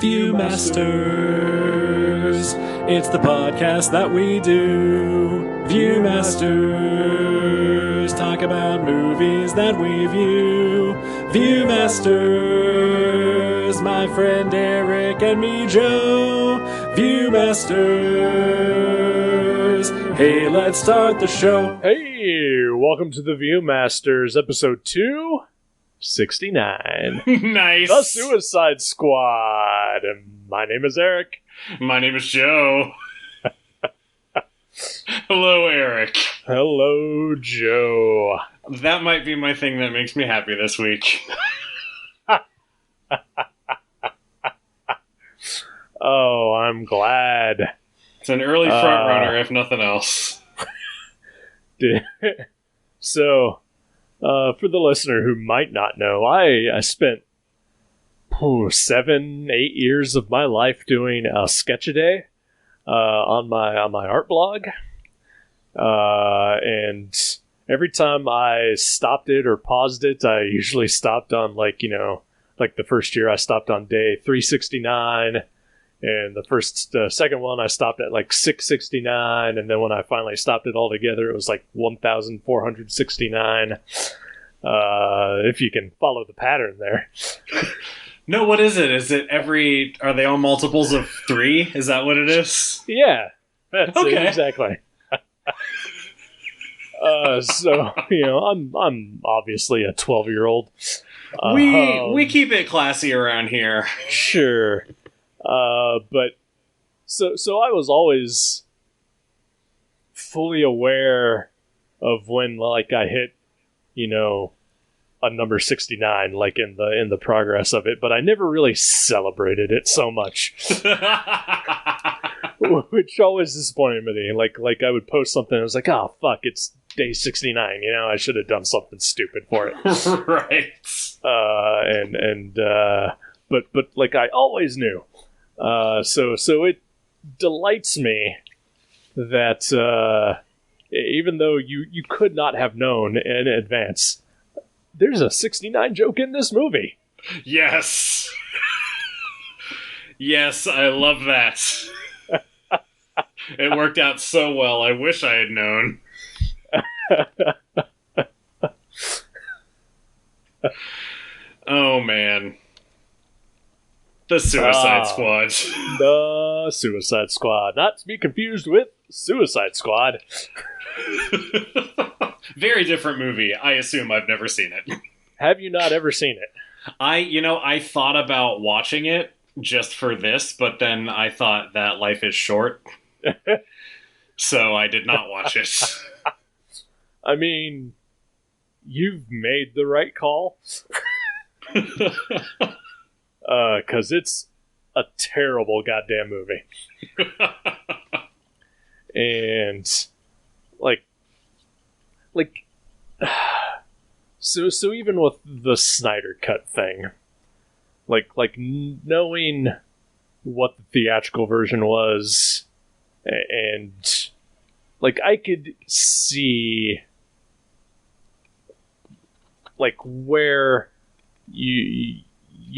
Viewmasters, it's the podcast that we do. Viewmasters, talk about movies that we view. Viewmasters, my friend Eric and me Joe. Viewmasters, hey, let's start the show. Hey, welcome to the Viewmasters, episode 269. Nice. The Suicide Squad. And my name is Eric. My name is Joe. Hello, Eric. Hello, Joe. That might be my thing that makes me happy this week. Oh, I'm glad. It's an early front runner, if nothing else. So, for the listener who might not know, I spent 7-8 years of my life doing a sketch-a-day on my art blog, and every time I stopped it or paused it, I usually stopped on like the first year I stopped on day 369, and the second one I stopped at like 669, and then when I finally stopped it all together, it was like 1,469. If you can follow the pattern there. No, what is it? Is it are they all multiples of 3? Is that what it is? Yeah, that's okay. It, exactly. So, I'm obviously a 12-year-old. We keep it classy around here. Sure. But so I was always fully aware of when like I hit, a number 69, like in the progress of it, but I never really celebrated it so much. Which always disappointed me. Like I would post something, I was like, oh fuck, it's day 69, I should have done something stupid for it. Right. But like I always knew. So it delights me that even though you could not have known in advance, there's a 69 joke in this movie. Yes. Yes, I love that. It worked out so well. I wish I had known. Oh, man. The Suicide Squad. The Suicide Squad. Not to be confused with Suicide Squad. Very different movie. I assume I've never seen it. Have you not ever seen it? I thought about watching it just for this, but then I thought that life is short. So I did not watch it. I mean, you've made the right call. Because it's a terrible goddamn movie. And so even with the Snyder Cut thing, like knowing what the theatrical version was, and like I could see like where you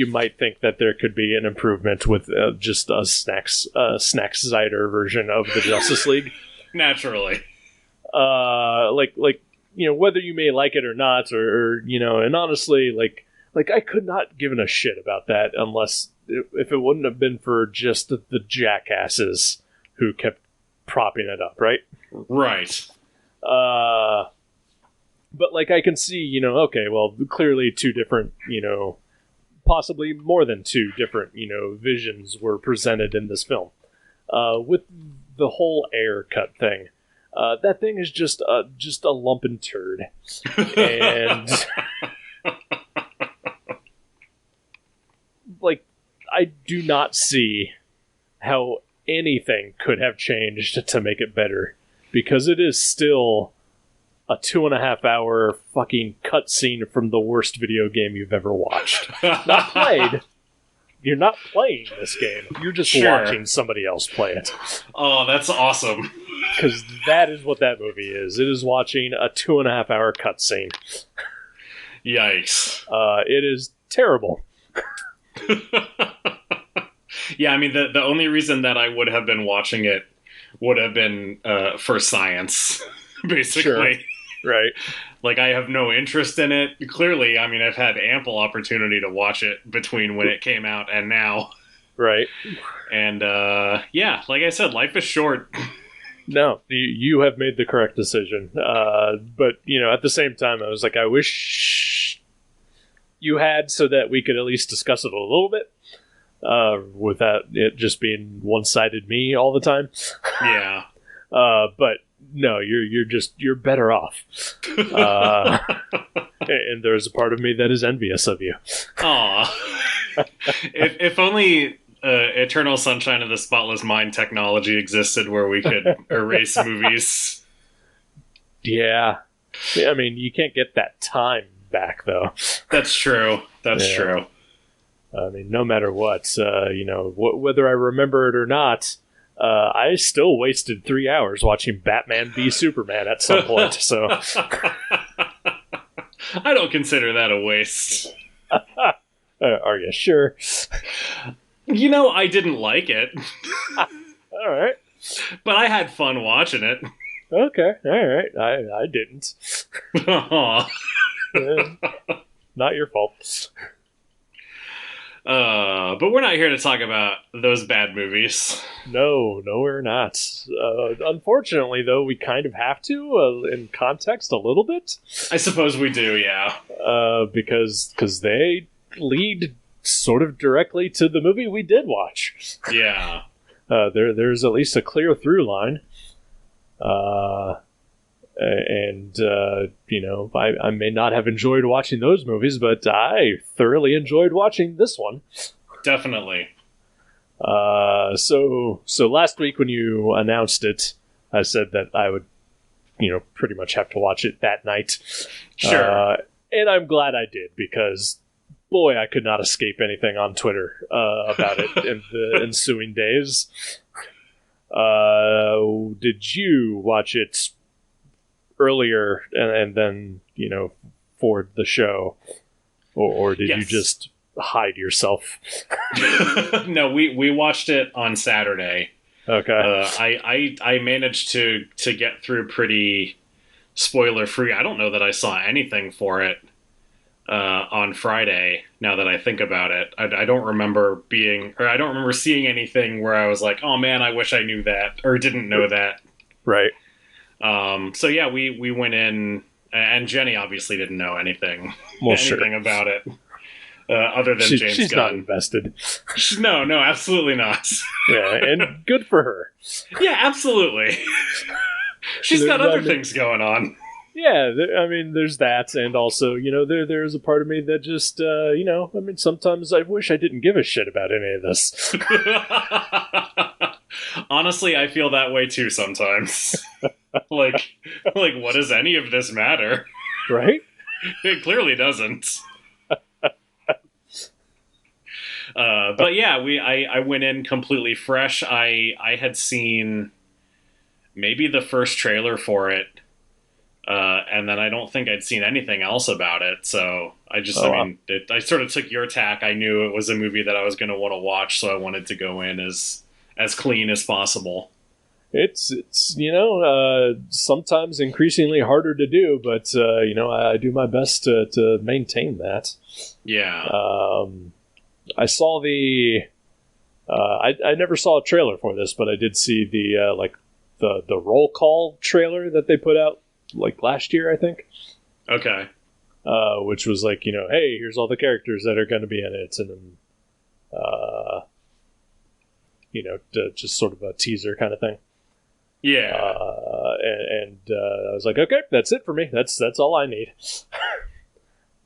might think that there could be an improvement with just a Snack-Cider version of the Justice League. Naturally. Whether you may like it or not, or and honestly, like I could not give a shit about that unless if it wouldn't have been for just the jackasses who kept propping it up, right? Right. But like I can see, okay, well, clearly two different, possibly more than two different, visions were presented in this film. With the whole air cut thing. That thing is just a lumping turd. And like I do not see how anything could have changed to make it better, because it is still a 2.5 hour fucking cutscene from the worst video game you've ever watched. Not played. You're not playing this game. You're just watching somebody else play it. Oh, that's awesome. Because that is what that movie is. It is watching a 2.5 hour cutscene. Yikes. It is terrible. Yeah, I mean, the only reason that I would have been watching it would have been for science, basically. Sure. Right. Like, I have no interest in it. Clearly, I mean, I've had ample opportunity to watch it between when it came out and now. Right. And, yeah, like I said, life is short. No, you have made the correct decision. But, at the same time, I was like, I wish you had, so that we could at least discuss it a little bit. Without it just being one-sided me all the time. Yeah. But no, you're better off. And there's a part of me that is envious of you. Aw. If only Eternal Sunshine of the Spotless Mind technology existed where we could erase movies. Yeah. I mean, you can't get that time back, though. That's true. That's true. I mean, no matter what, whether I remember it or not, I still wasted 3 hours watching Batman v Superman at some point. So, I don't consider that a waste. Are you sure? I didn't like it. All right, but I had fun watching it. Okay, all right. I didn't. Not your fault. But we're not here to talk about those bad movies. No, we're not. Unfortunately, though, we kind of have to, in context, a little bit. I suppose we do, yeah. Because they lead sort of directly to the movie we did watch. Yeah. There's at least a clear through line. I may not have enjoyed watching those movies, but I thoroughly enjoyed watching this one. Definitely. So last week when you announced it, I said that I would, pretty much have to watch it that night. Sure. And I'm glad I did, because boy, I could not escape anything on Twitter about it in the ensuing days. Did you watch it earlier and then, for the show? Or did you just hide yourself? No, we watched it on Saturday. Okay. I managed to get through pretty spoiler free. I don't know that I saw anything for it on Friday, now that I think about it. I don't remember seeing anything where I was like, oh man, I wish I knew that, or didn't know that. Right. So yeah, we went in, and Jenny obviously didn't know anything about it, other than James Gunn. She's not invested. No, absolutely not. Yeah, and good for her. Yeah, absolutely. She's got other things going on. Yeah, there's that, and also, there's a part of me that just, sometimes I wish I didn't give a shit about any of this. Honestly, I feel that way too sometimes. like, what does any of this matter? Right? It clearly doesn't. But yeah, I went in completely fresh. I had seen maybe the first trailer for it. And then I don't think I'd seen anything else about it. So I sort of took your tack. I knew it was a movie that I was going to want to watch, so I wanted to go in as clean as possible. It's sometimes increasingly harder to do, but I do my best to maintain that. Yeah. I saw I never saw a trailer for this, but I did see the roll call trailer that they put out last year, I think. Okay. Which was hey, here's all the characters that are going to be in it, and then just sort of a teaser kind of thing. Yeah. And I was like, okay, that's it for me. That's all I need.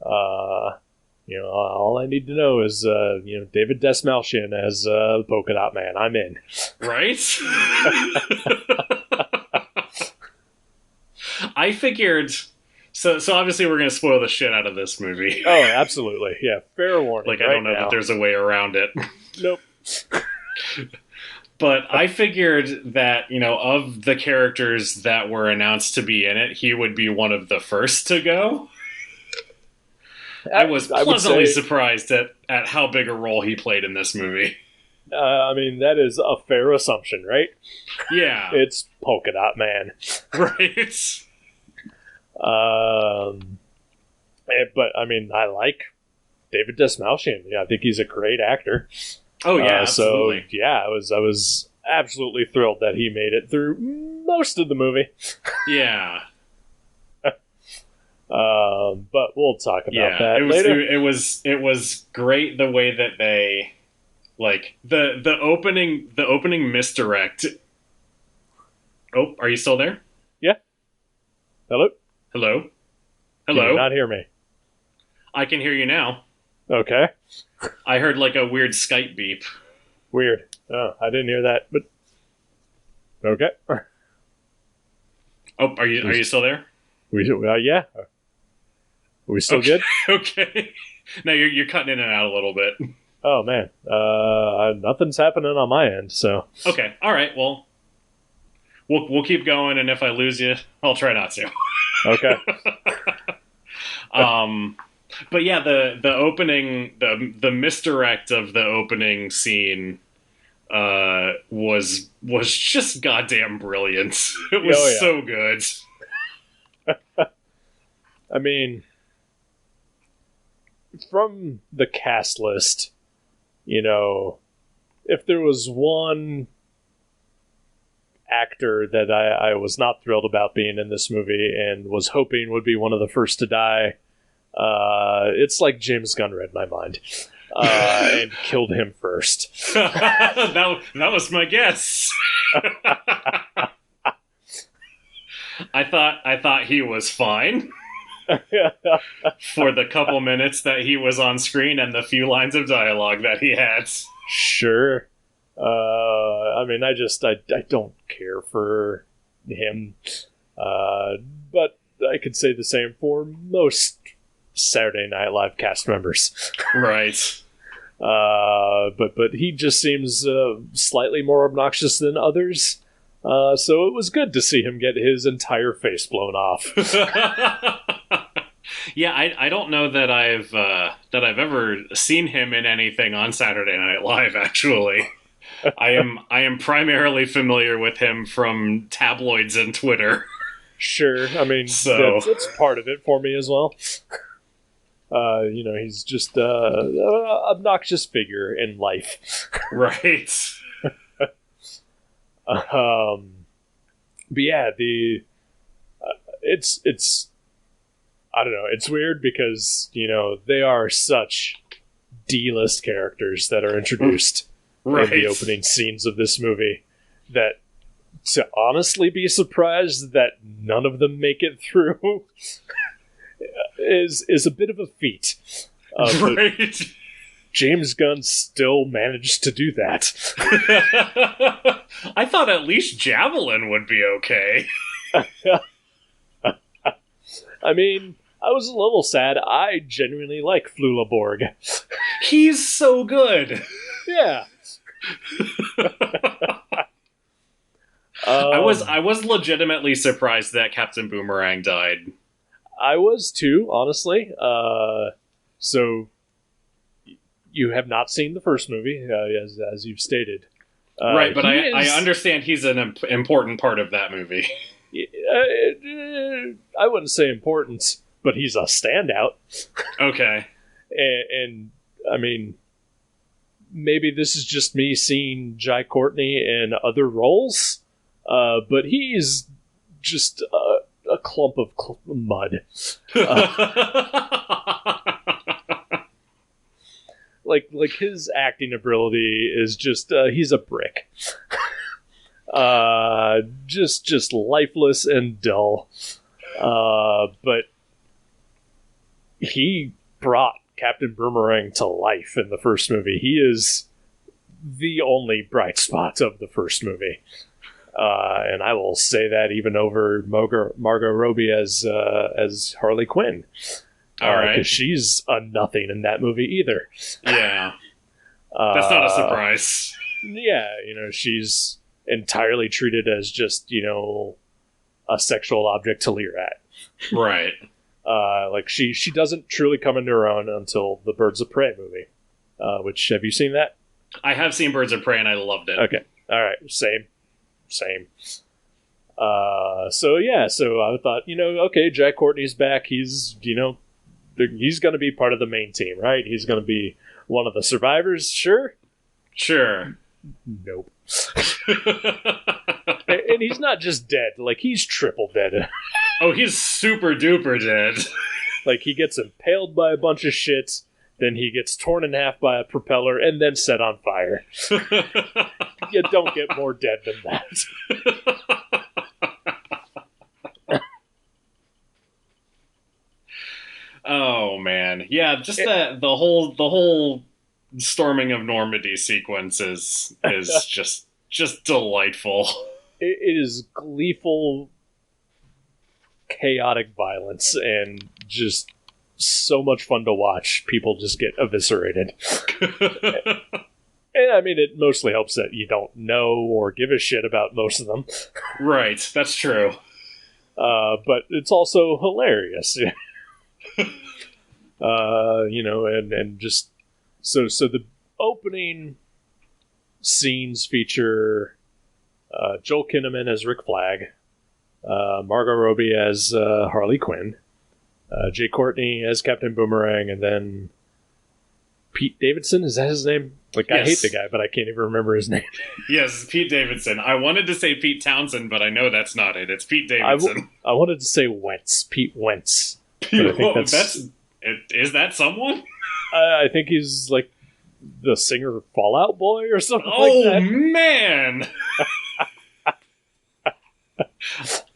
All I need to know is David Desmalchian as Polka Dot Man. I'm in. Right? I figured. So obviously we're going to spoil the shit out of this movie. Oh, absolutely. Yeah, fair warning. I don't know that there's a way around it. Nope. But I figured that, of the characters that were announced to be in it, he would be one of the first to go. I was pleasantly surprised at how big a role he played in this movie. I mean, that is a fair assumption, right? Yeah. It's Polka Dot Man. Right. But, I mean, I like David Desmalchian. Yeah, I think he's a great actor. Oh, yeah, absolutely. So, yeah, I was absolutely thrilled that he made it through most of the movie. Yeah. But we'll talk about that later. It was great the way that they, like, the opening misdirect. Oh, are you still there? Yeah. Hello? Hello? Can you not hear me? I can hear you now. Okay. I heard like a weird Skype beep. Weird. Oh, I didn't hear that, but okay. Oh, are you still there? Yeah. Are we still good? Okay. No, you're cutting in and out a little bit. Oh man, nothing's happening on my end. So okay, all right. Well, we'll keep going, and if I lose you, I'll try not to. Okay. But yeah, the opening, the misdirect of the opening scene was just goddamn brilliant. It was so good. I mean, from the cast list, you know, if there was one actor that I was not thrilled about being in this movie and was hoping would be one of the first to die, it's like James Gunn read my mind and killed him first. that was my guess. I thought he was fine for the couple minutes that he was on screen and the few lines of dialogue that he had. Sure. I mean, I don't care for him. But I could say the same for most Saturday Night Live cast members. Right. But he just seems slightly more obnoxious than others. So it was good to see him get his entire face blown off. Yeah, I don't know that I've ever seen him in anything on Saturday Night Live. Actually, I am primarily familiar with him from tabloids and Twitter. Sure, I mean that's part of it for me as well. You know, he's just an obnoxious figure in life, right? But yeah, it's I don't know. It's weird because, you know, they are such D-list characters that are introduced in the opening scenes of this movie that to honestly be surprised that none of them make it through is a bit of a feat. Right. James Gunn still managed to do that. I thought at least Javelin would be okay. I mean, I was a little sad. I genuinely like Flula Borg. He's so good. Yeah. I was legitimately surprised that Captain Boomerang died. I was too, honestly. So you have not seen the first movie, as you've stated. Right, but I understand he's an important part of that movie. I wouldn't say important, but he's a standout. Okay. And I mean, maybe this is just me seeing Jai Courtney in other roles, but he's just a clump of mud. Like his acting ability is just he's a brick. Just lifeless and dull. But he brought Captain Boomerang to life in the first movie. He is the only bright spot of the first movie. And I will say that even over Margot Robbie as Harley Quinn. All right. Because she's a nothing in that movie either. Yeah. That's not a surprise. Yeah, you know, she's entirely treated as just, you know, a sexual object to leer at. Right. Like she doesn't truly come into her own until the Birds of Prey movie. Which, have you seen that? I have seen Birds of Prey and I loved it. Okay. All right. Same. So I thought, okay, Jack Courtney's back. He's, he's going to be part of the main team, right? He's going to be one of the survivors. Sure. Nope. And he's not just dead. Like, he's triple dead. Oh, he's super duper dead. Like, he gets impaled by a bunch of shit, then he gets torn in half by a propeller, and then set on fire. You don't get more dead than that. Oh man, yeah, just the whole storming of Normandy sequence is just delightful. It is gleeful, chaotic violence, and just so much fun to watch. People just get eviscerated. And I mean, it mostly helps that you don't know or give a shit about most of them. Right, that's true. But it's also hilarious. And just so the opening scenes feature Joel Kinnaman as Rick Flag, Margot Robbie as Harley Quinn, Jay Courtney as Captain Boomerang, and then Pete Davidson, is that his name? Like, yes. I hate the guy, but I can't even remember his name. Yes, Pete Davidson. I wanted to say Pete Townsend, but I know that's not it. It's Pete Davidson. I wanted to say Wentz. Pete Wentz. Is that someone? I think he's like the singer of Fallout Boy or something like that. Oh, man!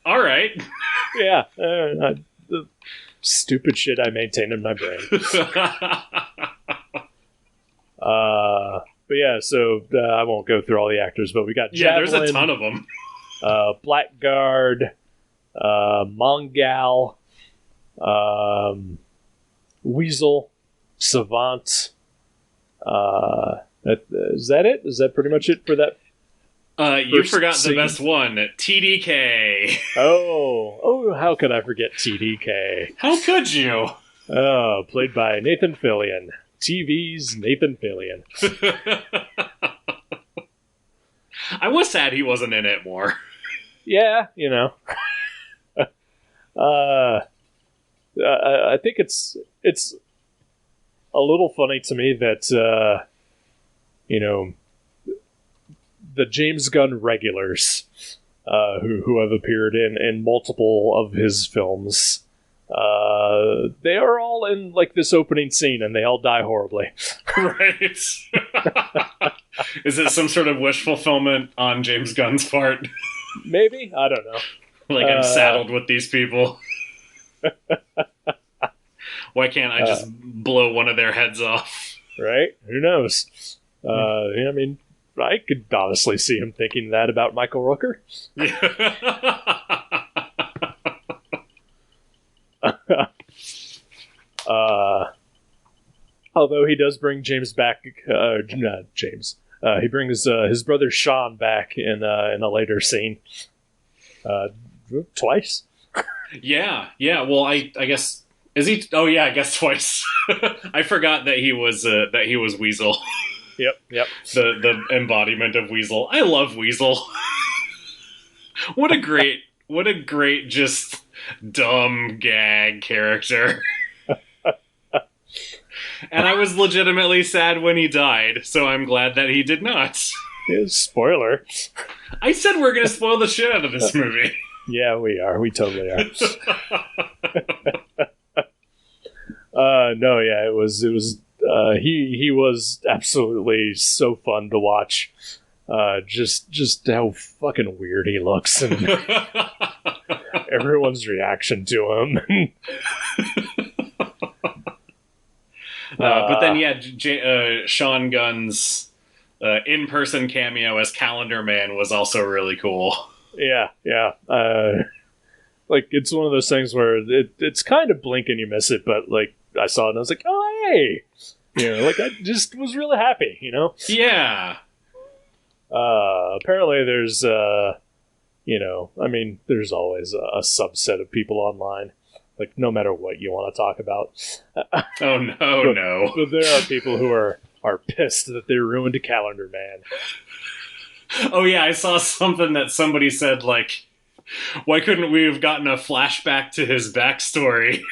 All right. Yeah. The stupid shit I maintain in my brain. But yeah, so I won't go through all the actors, but we got Javelin, there's a ton of them. Blackguard, Mongal, Weasel, Savant. Is that it? Is that pretty much it for that? You forgot the best one, TDK. Oh, how could I forget TDK? How could you? Oh, played by Nathan Fillion. TV's Nathan Fillion. I was sad he wasn't in it more. Yeah, I think it's a little funny to me that the James Gunn regulars who have appeared in multiple of his films, they are all in like this opening scene and they all die horribly. Right. Is it some sort of wish fulfillment on James Gunn's part? Maybe? I don't know. Like, I'm saddled with these people. Why can't I just blow one of their heads off? Right? Who knows? I mean, I could honestly see him thinking that about Michael Rooker. Although he does bring James back, not James. He brings his brother Sean back in a later scene. Twice. Yeah. Well, I guess is he? Oh yeah, I guess twice. I forgot that he was Weasel. Yep. The embodiment of Weasel. I love Weasel. What a great just dumb gag character. And I was legitimately sad when he died, so I'm glad that he did not. Yeah, spoiler. I said we're going to spoil the shit out of this movie. Yeah, we are. We totally are. No, yeah, it was. He was absolutely so fun to watch. Just how fucking weird he looks and everyone's reaction to him. But then, yeah, Sean Gunn's in-person cameo as Calendar Man was also really cool. Yeah. Like, it's one of those things where it's kind of blink and you miss it, but, like, I saw it and I was like, oh, hey! I just was really happy, Yeah. Apparently there's, there's always a subset of people online. Like, no matter what you want to talk about. Oh, no. But there are people who are are pissed that they ruined Calendar Man. Oh yeah, I saw something that somebody said, like, why couldn't we have gotten a flashback to his backstory?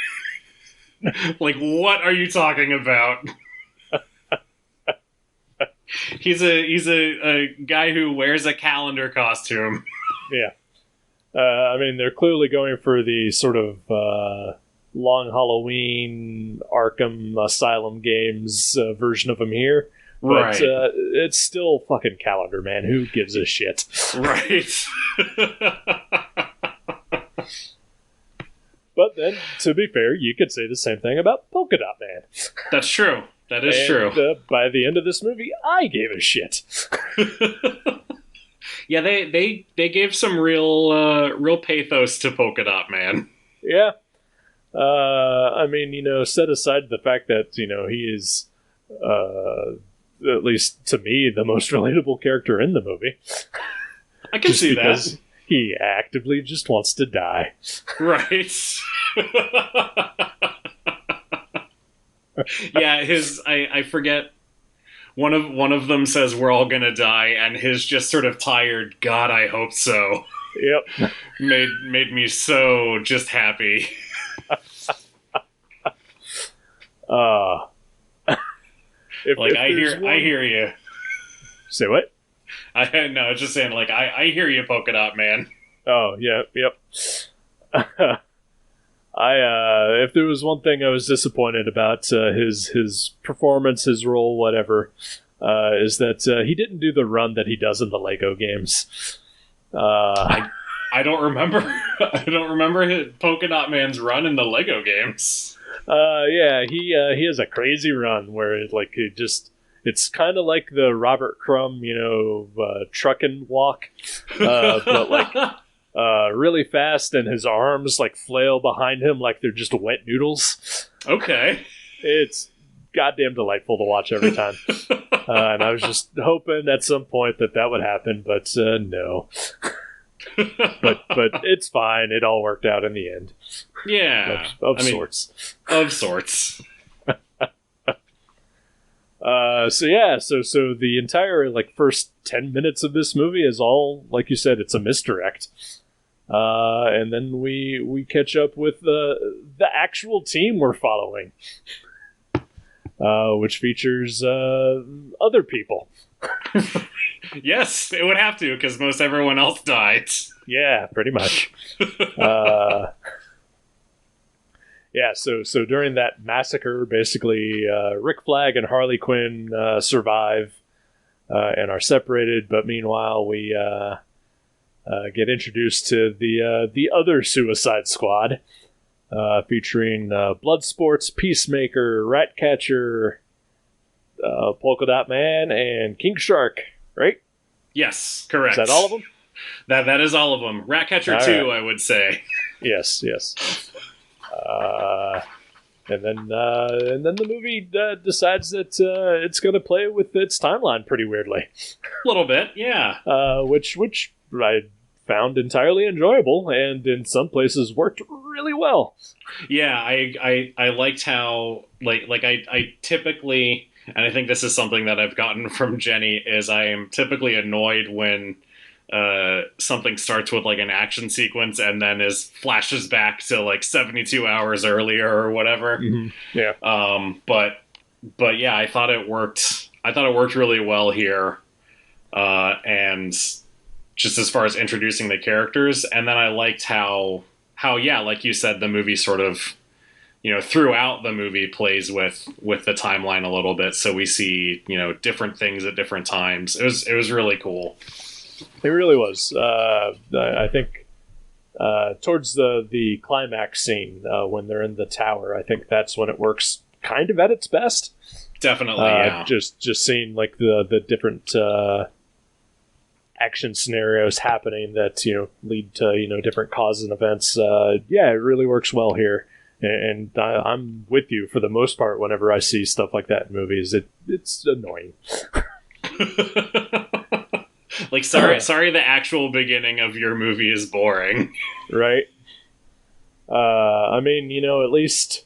Like, what are you talking about? He's a guy who wears a calendar costume. Yeah. I mean, they're clearly going for the sort of Long Halloween Arkham Asylum games version of him here. But Right. It's still fucking Calendar Man. Who gives a shit? Right. But then, to be fair, you could say the same thing about Polka Dot Man. That's true. That is true. By the end of this movie, I gave a shit. Yeah, they gave some real pathos to Polka Dot Man. Yeah. I mean, set aside the fact that, he is, at least to me, the most relatable character in the movie. I can see because that. He actively just wants to die. Right. Yeah, I forget. One of them says we're all gonna die, and his just sort of tired, God, I hope so. Yep. made me so just happy. I hear you. Say what? No, I was just saying, like, I hear you, Polka Dot Man. Oh, yeah, yep. If there was one thing I was disappointed about his performance, his role, whatever, is that he didn't do the run that he does in the Lego games. I don't remember. I don't remember his Polka Dot Man's run in the Lego games. Yeah, he has a crazy run where it's kind of like the Robert Crumb, trucking walk, but like really fast, and his arms like flail behind him like they're just wet noodles. Okay. It's goddamn delightful to watch every time. And I was just hoping at some point that would happen, but no. but it's fine. It all worked out in the end. Yeah. Of sorts. Of sorts. So the entire first 10 minutes of this movie is all, like you said, it's a misdirect. And then we catch up with the actual team we're following, which features other people. Yes, it would have to, because most everyone else died. Yeah, pretty much. Yeah, so during that massacre, basically, Rick Flag and Harley Quinn survive and are separated, but meanwhile we get introduced to the other Suicide Squad, featuring Bloodsport's Peacemaker, Ratcatcher, Polka Dot Man, and King Shark, right? Yes, correct. Is that all of them? That is all of them. Ratcatcher all 2, right. I would say. Yes. And then the movie decides that it's going to play with its timeline pretty weirdly. A little bit, yeah. Which I found entirely enjoyable, and in some places worked really well. Yeah, I liked how I typically, and I think this is something that I've gotten from Jenny, is I am typically annoyed when something starts with an action sequence and then flashes back to 72 hours earlier or whatever. Mm-hmm. Yeah. But yeah, I thought it worked really well here. And just as far as introducing the characters, and then I liked how yeah, like you said, the movie sort of, throughout the movie plays with the timeline a little bit, so we see, different things at different times. It was really cool. It really was. I think towards the climax scene, when they're in the tower, I think that's when it works kind of at its best. Definitely, yeah. Just seeing the different action scenarios happening that lead to different causes and events. Yeah, it really works well here, and I'm with you for the most part. Whenever I see stuff like that in movies, it's annoying. Sorry, the actual beginning of your movie is boring. Right. I mean, at least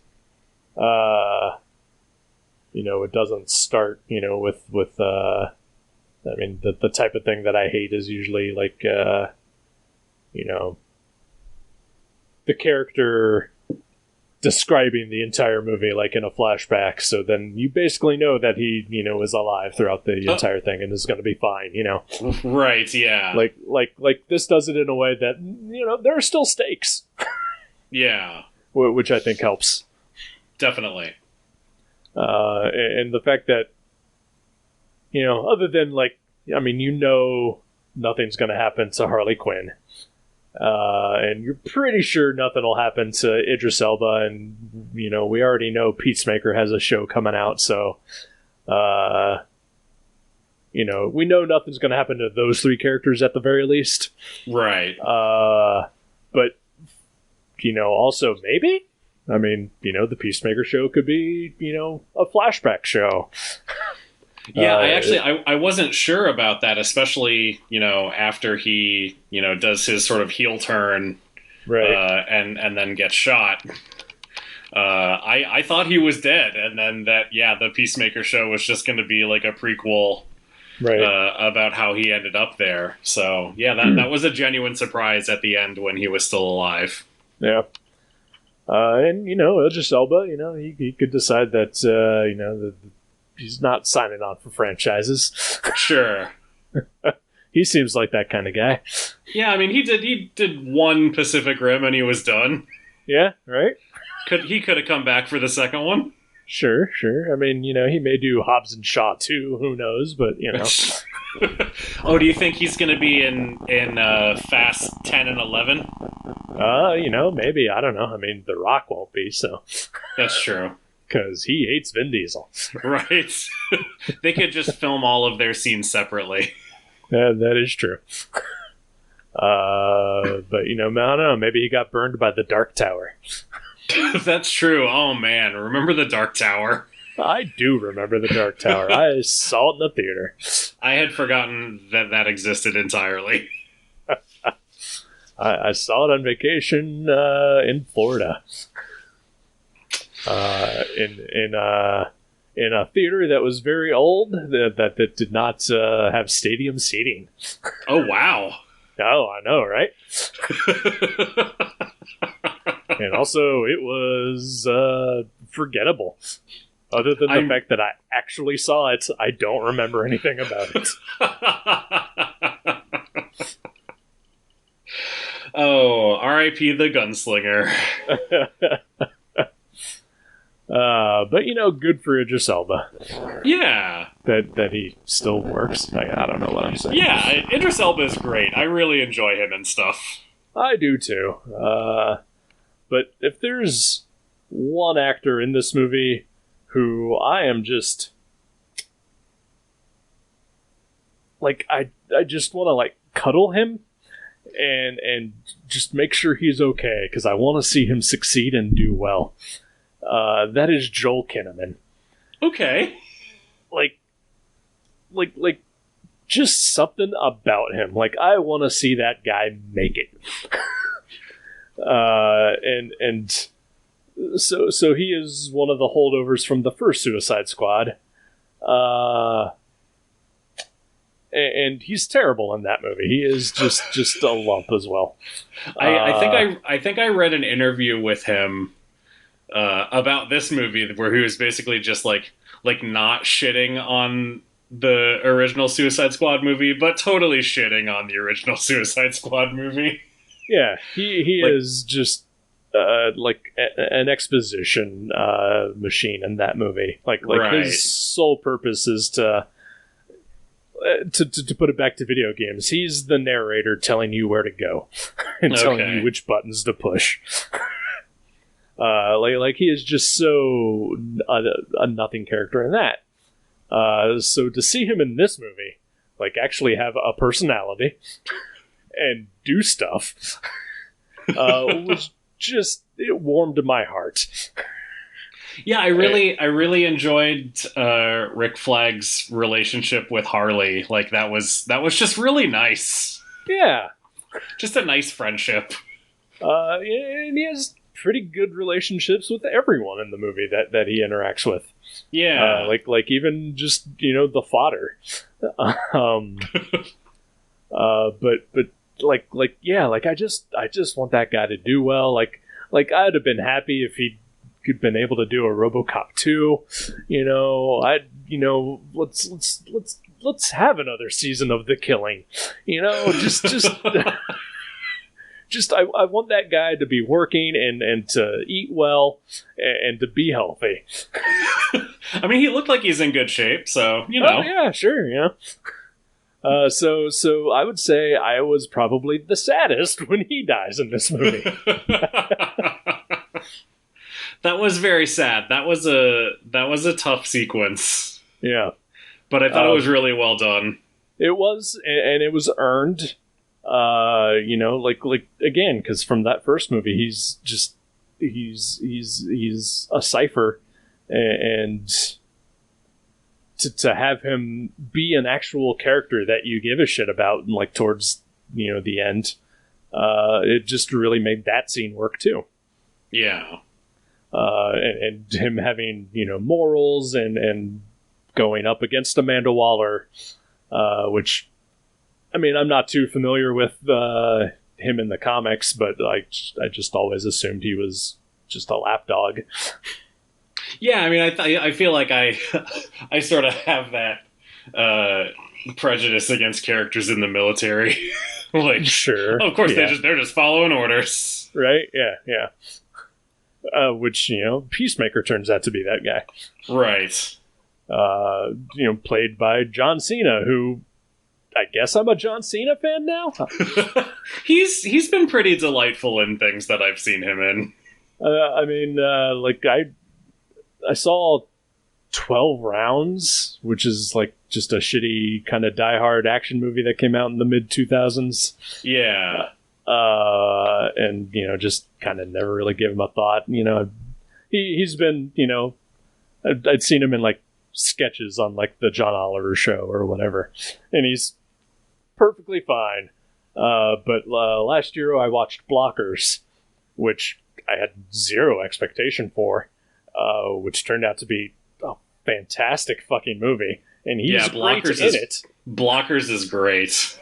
it doesn't start, with I mean, the type of thing that I hate is usually like, the character describing the entire movie like in a flashback, so then you basically know that he is alive throughout the entire thing and is going to be fine. Right? Yeah. Like this does it in a way that there are still stakes. Yeah. Which I think helps. Definitely. And the fact that other than nothing's going to happen to Harley Quinn. And you're pretty sure nothing will happen to Idris Elba, and we already know Peacemaker has a show coming out, so we know nothing's going to happen to those three characters at the very least, right? But also maybe, the Peacemaker show could be a flashback show. Yeah, I wasn't sure about that, especially, after he, does his sort of heel turn, right, and then gets shot. I thought he was dead, and then the Peacemaker show was just going to be like a prequel, right, about how he ended up there. So yeah, that was a genuine surprise at the end when he was still alive. Yeah. And Idris Elba, he could decide that he's not signing on for franchises. Sure. He seems like that kind of guy. Yeah, he did one Pacific Rim and he was done. Yeah, right? He could have come back for the second one. Sure. He may do Hobbs and Shaw too, who knows, but Oh, do you think he's going to be in Fast 10 and 11? Maybe, I don't know. The Rock won't be, so. That's true. Because he hates Vin Diesel. Right. They could just film all of their scenes separately. That is true. But, I don't know. Maybe he got burned by the Dark Tower. That's true. Oh, man. Remember the Dark Tower? I do remember the Dark Tower. I saw it in the theater. I had forgotten that existed entirely. I saw it on vacation in Florida. In a theater that was very old, that did not have stadium seating. Oh, wow. Oh, I know, right? And also, it was forgettable. Other than the fact that I actually saw it, I don't remember anything about it. Oh, R.I.P. the Gunslinger. But good for Idris Elba. Yeah. That he still works. I don't know what I'm saying. Yeah, Idris Elba is great. I really enjoy him and stuff. I do too. But if there's one actor in this movie who I am just I just want to cuddle him and just make sure he's okay, because I want to see him succeed and do well. That is Joel Kinnaman. Okay. Just something about him. I want to see that guy make it. So he is one of the holdovers from the first Suicide Squad. And he's terrible in that movie. He is just a lump as well. I think I read an interview with him about this movie where he was basically just not shitting on the original Suicide Squad movie, but totally shitting on the original Suicide Squad movie. Yeah, he is just an exposition machine in that movie. Right. His sole purpose is to put it back to video games. He's the narrator telling you where to go and telling you which buttons to push. He is just so a nothing character in that. So to see him in this movie, actually have a personality and do stuff, was just, it warmed my heart. Yeah, I really enjoyed Rick Flag's relationship with Harley. That was just really nice. Yeah, just a nice friendship. And he has pretty good relationships with everyone in the movie that he interacts with. Yeah. Like even just, the fodder. But yeah, like I just want that guy to do well. Like I'd have been happy if he'd been able to do a RoboCop 2. Let's have another season of The Killing. Just I want that guy to be working and to eat well and to be healthy. I mean, he looked like he's in good shape, so, Oh, yeah, sure, yeah. So I would say I was probably the saddest when he dies in this movie. That was very sad. That was a tough sequence. Yeah. But I thought it was really well done. It was, and it was earned. Like again, because from that first movie, he's a cipher, and to have him be an actual character that you give a shit about, and like towards the end, it just really made that scene work too. Yeah. And him having morals and going up against Amanda Waller, which, I mean, I'm not too familiar with him in the comics, but I just always assumed he was just a lapdog. Yeah, I mean, I feel like I sort of have that prejudice against characters in the military. Like, sure, of course, yeah. they're just following orders, right? Yeah. Which Peacemaker turns out to be that guy, right? Played by John Cena, who I guess I'm a John Cena fan now. He's been pretty delightful in things that I've seen him in. I mean, I saw 12 Rounds, which is like just a shitty kind of Die Hard action movie that came out in the mid 2000s. Yeah. And just kind of never really gave him a thought. He's been, I'd seen him in like sketches on like the John Oliver show or whatever, and he's perfectly fine. But last year I watched Blockers, which I had zero expectation for, which turned out to be a fantastic fucking movie, and he's great in it. Blockers is great.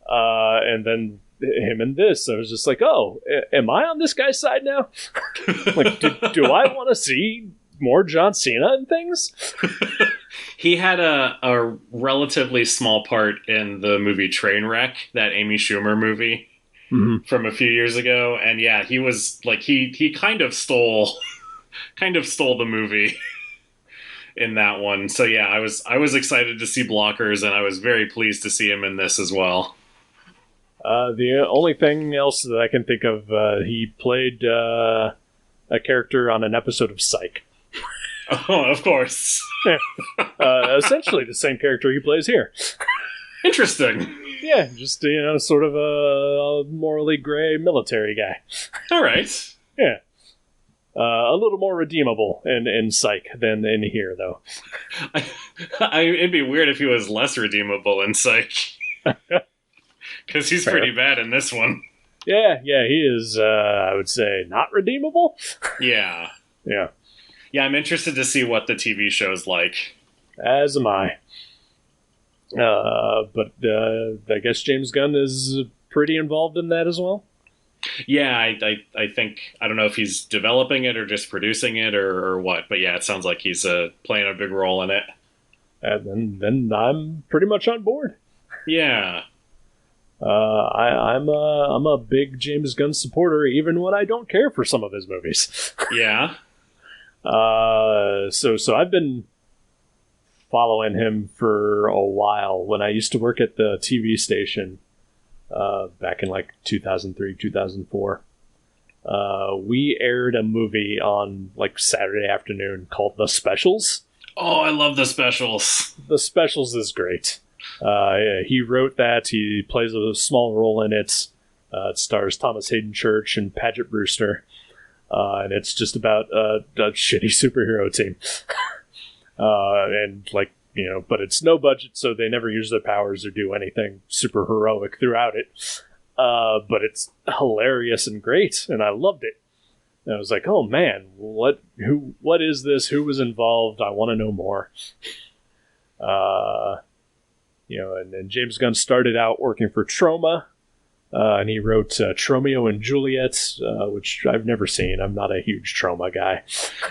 And then him in this, I was just like, oh, am I on this guy's side now? Like, do I want to see more John Cena and things? He had a relatively small part in the movie Trainwreck, that Amy Schumer movie from a few years ago, and yeah, he was like he kind of stole the movie in that one. So yeah, I was excited to see Blockers, and I was very pleased to see him in this as well. The only thing else that I can think of, he played a character on an episode of Psych. Oh, of course. Essentially the same character he plays here. Interesting. Yeah, just, sort of a morally gray military guy. All right. Yeah. A little more redeemable in Psych than in here, though. It'd be weird if he was less redeemable in Psych. Because he's pretty bad in this one. Yeah, he is, I would say, not redeemable. Yeah. Yeah. Yeah, I'm interested to see what the TV show's like. As am I. But I guess James Gunn is pretty involved in that as well. Yeah, I think, I don't know if he's developing it or just producing it or what, but yeah, it sounds like he's playing a big role in it. And then I'm pretty much on board. Yeah. I'm a big James Gunn supporter, even when I don't care for some of his movies. Yeah. So I've been following him for a while. When I used to work at the TV station, back in like 2003, 2004, we aired a movie on like Saturday afternoon called The Specials. Oh, I love The Specials. The Specials is great. He wrote that. He plays a small role in it. It stars Thomas Hayden Church and Paget Brewster. And it's just about a shitty superhero team. And like, but it's no budget, so they never use their powers or do anything super heroic throughout it. But it's hilarious and great, and I loved it. And I was like, oh man, what is this? Who was involved? I want to know more. And James Gunn started out working for Troma, and he wrote Tromeo and Juliet, which I've never seen. I'm not a huge Troma guy.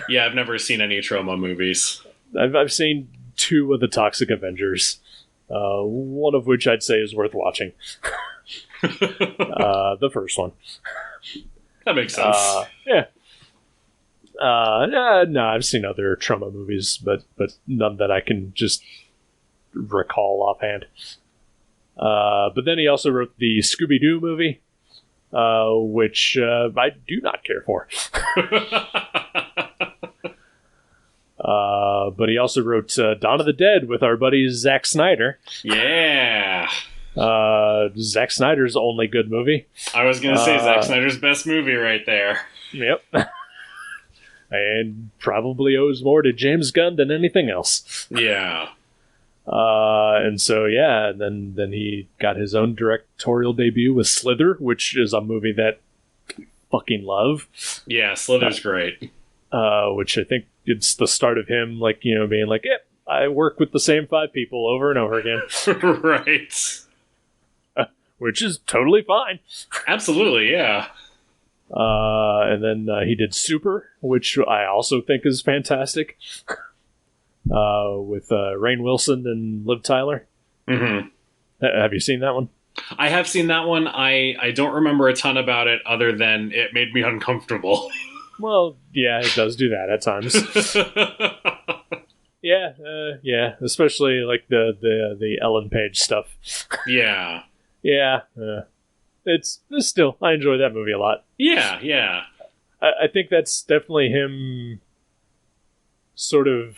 Yeah, I've never seen any Troma movies. I've seen 2 of the Toxic Avengers, one of which I'd say is worth watching. The first one. That makes sense. Yeah. No, I've seen other Troma movies, but none that I can just recall offhand. But then he also wrote the Scooby-Doo movie, which I do not care for. But he also wrote Dawn of the Dead with our buddy Zack Snyder. Yeah. Zack Snyder's only good movie. I was going to say Zack Snyder's best movie right there. Yep. And probably owes more to James Gunn than anything else. Yeah. And so, yeah, then he got his own directorial debut with Slither, which is a movie that I fucking love. Yeah, Slither's great. Which I think it's the start of him, being like, yeah, I work with the same 5 people over and over again. Right. Which is totally fine. Absolutely, yeah. And then he did Super, which I also think is fantastic. With Rainn Wilson and Liv Tyler. Mm-hmm. Have you seen that one? I have seen that one. I don't remember a ton about it other than it made me uncomfortable. Well, yeah, it does do that at times. Yeah, especially like the Ellen Page stuff. Yeah. Yeah, it's still, I enjoy that movie a lot. Yeah. I think that's definitely him sort of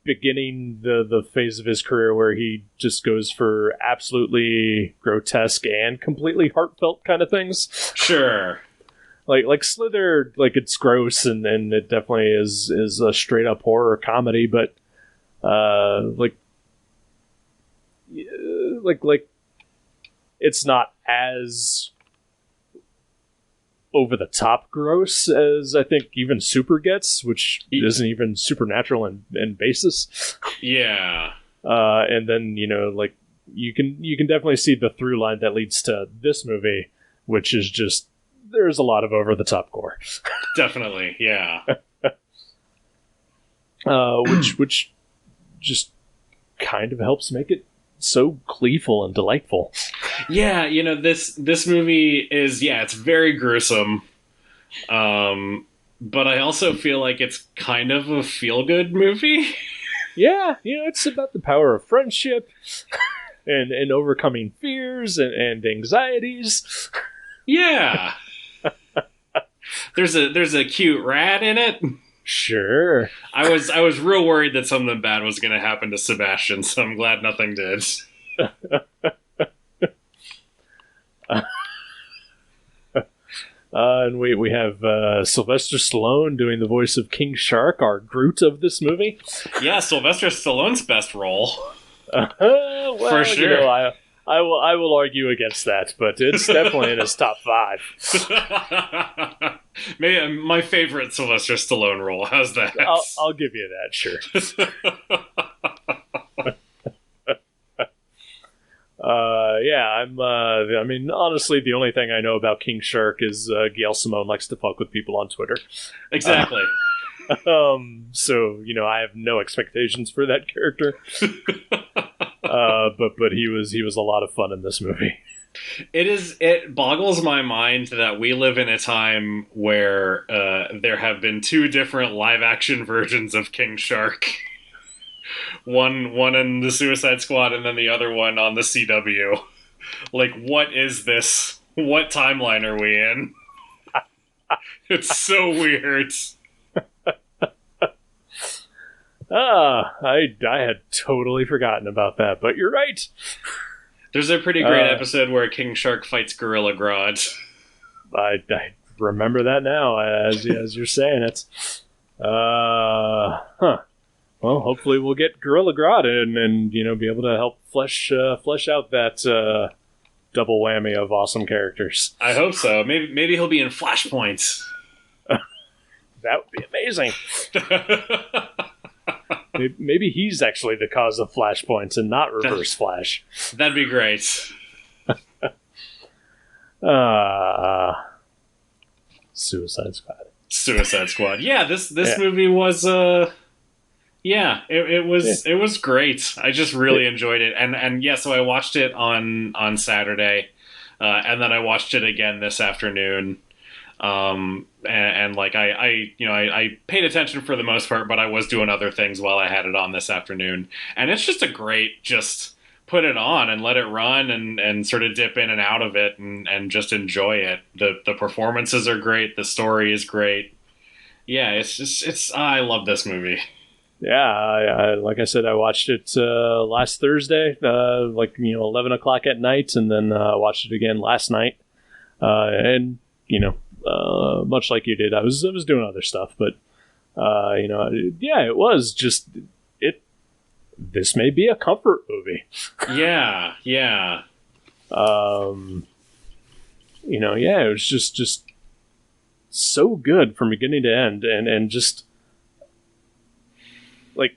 beginning the phase of his career where he just goes for absolutely grotesque and completely heartfelt kind of things. Sure. Like Slither, like it's gross and it definitely is a straight up horror comedy, but like it's not as over the top gross as I think even Super gets, which isn't even supernatural in basis. Yeah. And then, like you can definitely see the through line that leads to this movie, which is just there's a lot of over the top gore. Definitely, yeah. Which just kind of helps make it so gleeful and delightful. Yeah, this movie is, it's very gruesome. But I also feel like it's kind of a feel-good movie. Yeah, it's about the power of friendship and overcoming fears and anxieties. Yeah. There's a cute rat in it. Sure. I was real worried that something bad was going to happen to Sebastian, so I'm glad nothing did. And we have Sylvester Stallone doing the voice of King Shark, our Groot of this movie. Yeah, Sylvester Stallone's best role. Well, for sure. I will argue against that, but it's definitely in his top 5. Maybe my favorite Sylvester Stallone role. How's that? I'll give you that, sure. I mean, honestly, the only thing I know about King Shark is Gail Simone likes to fuck with people on Twitter. Exactly. So, I have no expectations for that character. But he was a lot of fun in this movie. It boggles my mind that we live in a time where there have been 2 different live action versions of King Shark. One in the Suicide Squad and then the other one on the CW. Like, what is this? What timeline are we in? It's so weird. I had totally forgotten about that, but you're right. There's a pretty great episode where King Shark fights Gorilla Grodd. I remember that now, as you're saying it. Well, hopefully we'll get Gorilla Grodd in and be able to help flesh out that double whammy of awesome characters. I hope so. Maybe he'll be in Flashpoint. that would be amazing. Maybe he's actually the cause of flashpoints and not Reverse Flash. That'd be great. Suicide Squad. Suicide Squad. Yeah, this movie was it was great. I just really enjoyed it. And yeah, so I watched it on Saturday. And then I watched it again this afternoon. And like I paid attention for the most part, but I was doing other things while I had it on this afternoon. And it's just a great, just put it on and let it run and sort of dip in and out of it and just enjoy it. The performances are great. The story is great. Yeah, I love this movie. Yeah, I like I said, I watched it last Thursday, 11 o'clock at night, and then watched it again last night. And much like you did, I was doing other stuff, but it was just it. This may be a comfort movie. Yeah. It was just so good from beginning to end, and just like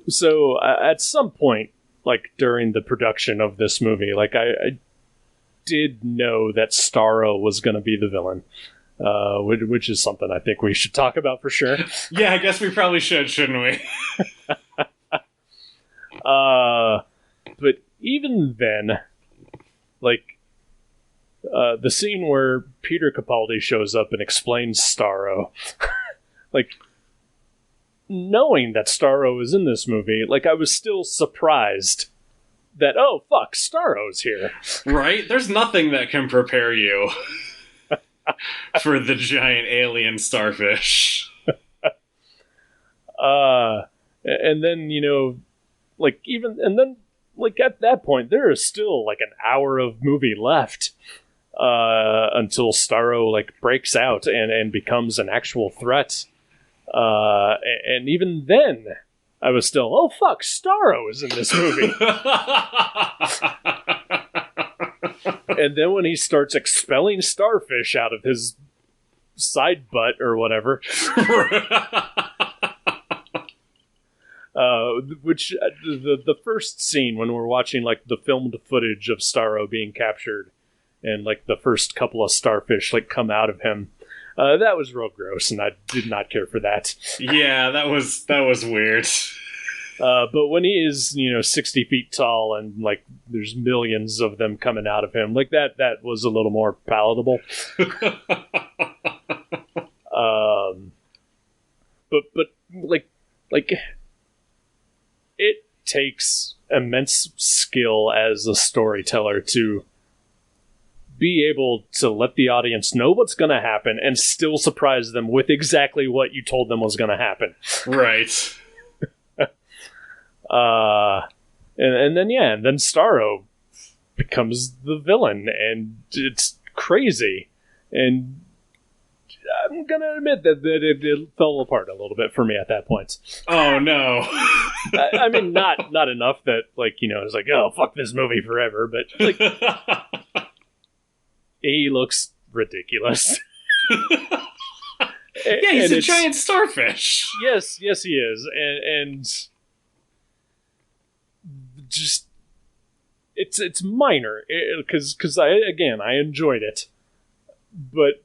so at some point, like during the production of this movie, like I did know that Starro was going to be the villain, which is something I think we should talk about for sure. Yeah, I guess we probably should, shouldn't we? But even then, like, the scene where Peter Capaldi shows up and explains Starro, like, knowing that Starro is in this movie, like, I was still surprised that, oh, fuck, Starro's here. Right? There's nothing that can prepare you for the giant alien starfish. And then, at that point, there is still, like, an hour of movie left until Starro, like, breaks out and becomes an actual threat. And even then, I was still, oh, fuck, Starro is in this movie. And then when he starts expelling starfish out of his side butt or whatever... which the first scene when we're watching like the filmed footage of Starro being captured and like the first couple of starfish like come out of him, that was real gross, and I did not care for that. Yeah, that was weird. But when he is 60 feet tall and like there's millions of them coming out of him, like that was a little more palatable. But like it takes immense skill as a storyteller to be able to let the audience know what's going to happen and still surprise them with exactly what you told them was going to happen. Right. And then Starro becomes the villain, and it's crazy. And I'm gonna admit that it fell apart a little bit for me at that point. Oh no! I mean, not enough that it's like, oh, fuck this movie forever, but like he looks ridiculous. Yeah, he's a giant starfish. Yes, he is, and just it's minor because I enjoyed it, but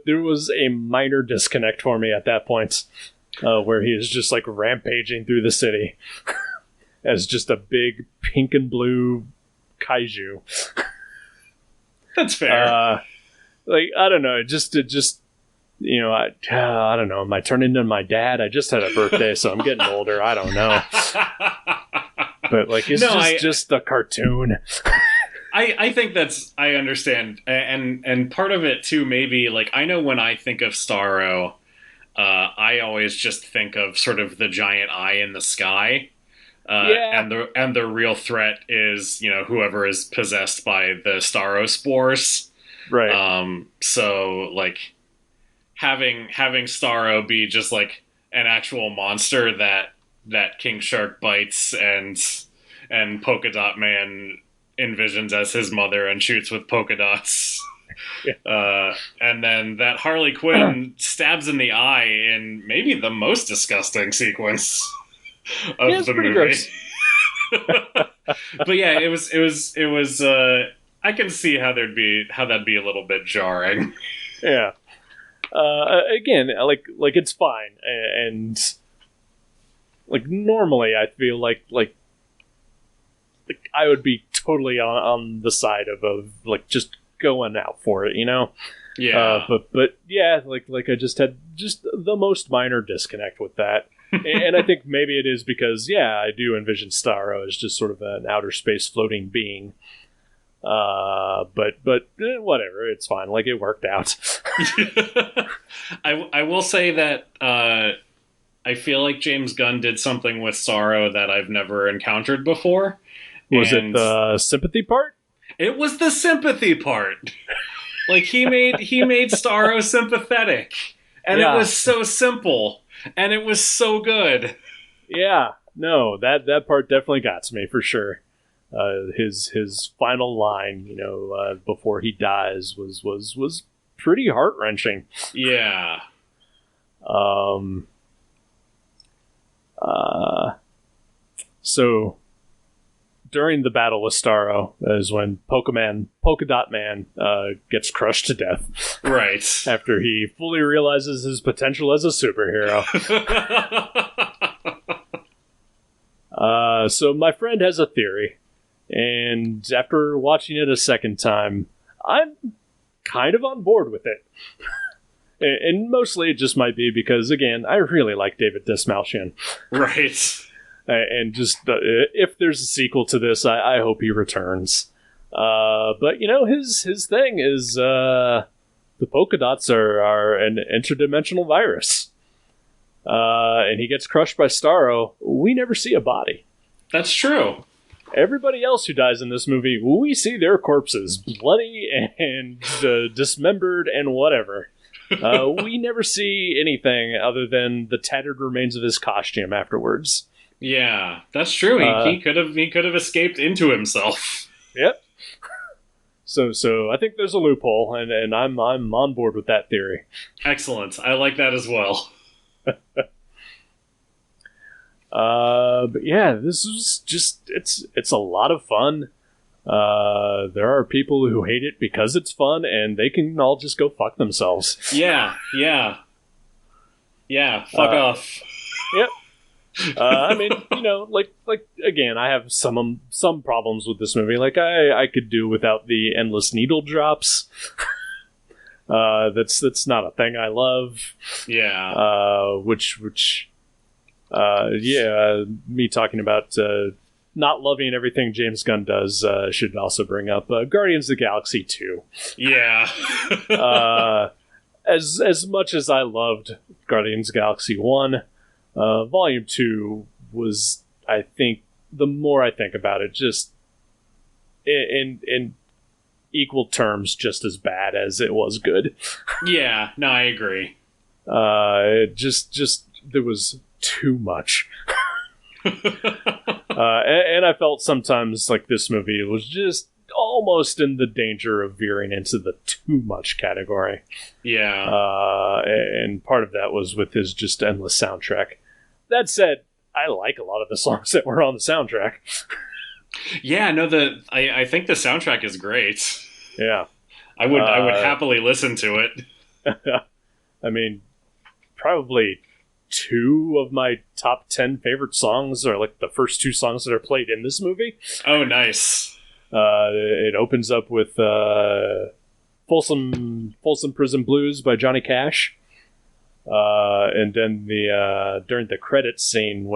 there was a minor disconnect for me at that point, where he is just like rampaging through the city as just a big pink and blue kaiju. That's fair. I don't know, I don't know. Am I turning into my dad? I just had a birthday, so I'm getting older. I don't know. But like, it's just a cartoon. I think I understand. And part of it too, maybe, like, I know when I think of Starro, I always just think of sort of the giant eye in the sky. And the real threat is, whoever is possessed by the Starro spores. Right. So like having Starro be just like an actual monster that King Shark bites and Polka Dot Man envisions as his mother and shoots with polka dots. And then that Harley Quinn stabs in the eye in maybe the most disgusting sequence of the movie. Gross. But yeah, it was. I can see how that'd be a little bit jarring. Yeah. Again, like it's fine, and like normally I feel like I would be totally on the side of like just going out for it, you know? Yeah. But yeah, like I just had just the most minor disconnect with that. And I think maybe it is because, yeah, I do envision Starro as just sort of an outer space floating being. But whatever, it's fine. Like, it worked out. I will say that I feel like James Gunn did something with Starro that I've never encountered before. Was it the sympathy part? It was the sympathy part. Like, he made Starro sympathetic, and It was so simple, and it was so good. Yeah, no, that part definitely got to me for sure. His final line, you know, before he dies was pretty heart-wrenching. Yeah. So during the battle with Starro is when Polka Dot Man gets crushed to death. Right. After he fully realizes his potential as a superhero. So my friend has a theory, and after watching it a second time, I'm kind of on board with it. And mostly it just might be because, again, I really like David Dastmalchian. Right. And just if there's a sequel to this, I hope he returns. But you know, his thing is the polka dots are an interdimensional virus, and he gets crushed by Starro. We never see a body. That's true. Everybody else who dies in this movie, we see their corpses, bloody and dismembered and whatever. We never see anything other than the tattered remains of his costume afterwards. Yeah, that's true. He could have escaped into himself. Yep. So I think there's a loophole, and I'm on board with that theory. Excellent. I like that as well. But yeah, this is just it's a lot of fun. There are people who hate it because it's fun, and they can all just go fuck themselves. Yeah. Fuck off. Yep. I mean, you know, like again, I have some problems with this movie. Like I could do without the endless needle drops. That's not a thing I love. Yeah. Me talking about not loving everything James Gunn does should also bring up Guardians of the Galaxy 2. Yeah. As much as I loved Guardians of the Galaxy 1. Volume 2 was, I think, the more I think about it, just in equal terms, just as bad as it was good. Yeah, no, I agree. Just there was too much. And I felt sometimes like this movie was just almost in the danger of veering into the too much category. Yeah. And part of that was with his just endless soundtrack. That said, I like a lot of the songs that were on the soundtrack. Yeah, no, I think the soundtrack is great. Yeah. I would happily listen to it. I mean, probably 2 of my top 10 favorite songs are like the first 2 songs that are played in this movie. Oh, nice. It opens up with Folsom Prison Blues by Johnny Cash. And then during the credits scene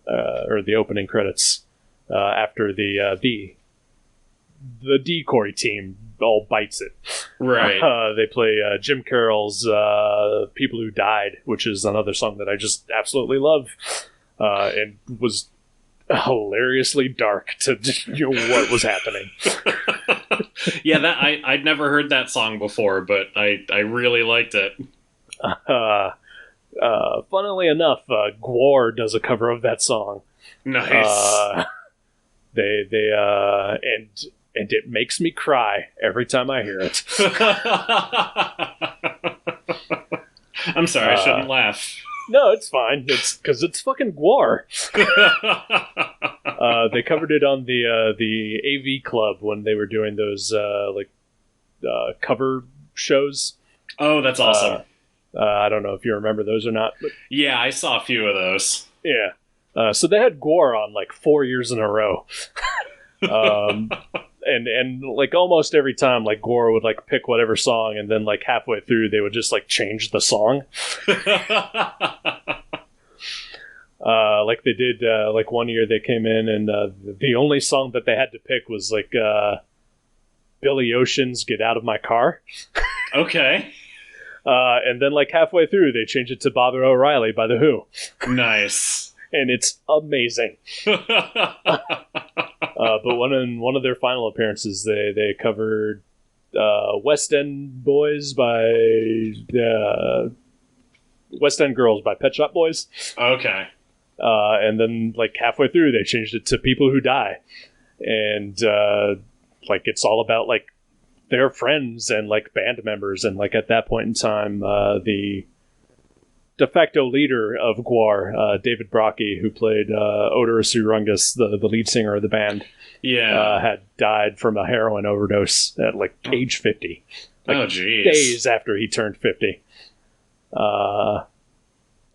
or the opening credits, after the decoy team all bites it. Right. They play Jim Carroll's People Who Died, which is another song that I just absolutely love. And was hilariously dark to what was happening. Yeah, that I'd never heard that song before, but I really liked it. Funnily enough, Gwar does a cover of that song. Nice. And and it makes me cry every time I hear it. I'm sorry, I shouldn't laugh. No, it's fine. It's because it's fucking Gwar. They covered it on the AV Club when they were doing those cover shows. Oh, that's awesome. I don't know if you remember those or not. But yeah, I saw a few of those. yeah. So they had Gwar on like 4 years in a row. And like almost every time, like Gwar would like pick whatever song, and then like halfway through they would just like change the song. Like they did like one year they came in and the only song that they had to pick was like Billy Ocean's "Get Out of My Car." Okay. And then like halfway through they changed it to Bobby O'Reilly by The Who. Nice. And it's amazing. But one of their final appearances, they covered West End Boys by West End Girls by Pet Shop Boys. Okay. And then like halfway through, they changed it to People Who Die, and like it's all about like their friends and like band members, and like at that point in time, the de facto leader of Gwar, David Brockie, who played Odorous Urungus, the lead singer of the band, had died from a heroin overdose at like age 50. Like, geez. Days after he turned 50.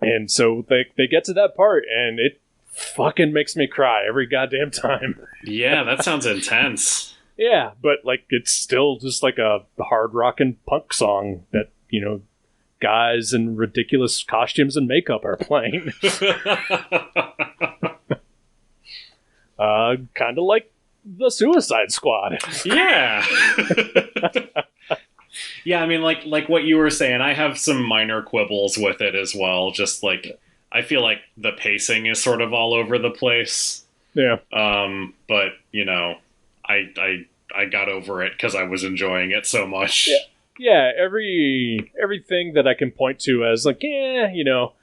And so they get to that part, and it fucking makes me cry every goddamn time. Yeah, that sounds intense. Yeah, but like it's still just like a hard rockin' punk song that, you know, guys in ridiculous costumes and makeup are playing. Kind of like the Suicide Squad. Yeah. Yeah, I mean, like what you were saying, I have some minor quibbles with it as well. Just like, I feel like the pacing is sort of all over the place. Yeah. But, you know, I got over it because I was enjoying it so much. Yeah. Yeah, everything that I can point to as like, you know,